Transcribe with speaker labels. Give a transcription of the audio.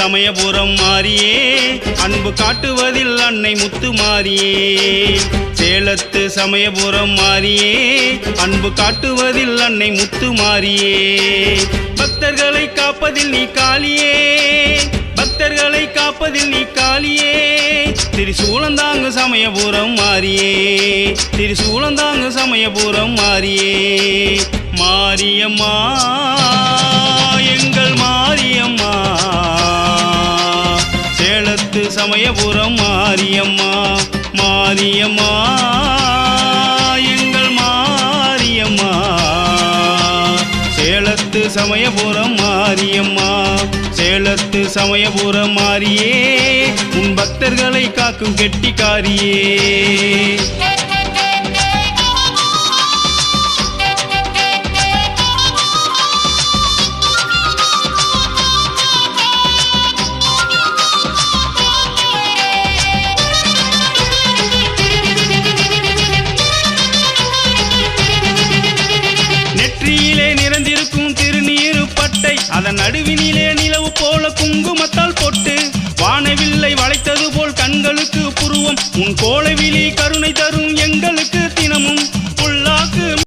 Speaker 1: சமயபுரம் மாரியே அன்பு காட்டுவதில் அன்னை முத்து மாரியே சேலத்து சமயபுரம் மாரியே அன்பு காட்டுவதில் அன்னை முத்து மாரியே பக்தர்களை காப்பதில் நீ காளியே பக்தர்களை காப்பதில் நீ காளியே திரிசூலந்தாங்கு சமயபுரம் மாரியே திரிசூலந்தாங்கு சமயபுரம் மாரியே மாரியம்மா எங்கள் மாரியம்மா சேலத்து சமயபுரம் மாரியம்மா மாரியம்மா எங்கள் மாரியம்மா சேலத்து சமயபுரம் மாரியம்மா சேலத்து சமயபுரம் மாரியே உன் பக்தர்களை காக்கும் கெட்டிக்காரியே நெற்றியிலே நிறைந்திருக்கும் திருநீரு பட்டை அதன் நடுவினிலே நிலவு போல குங்கும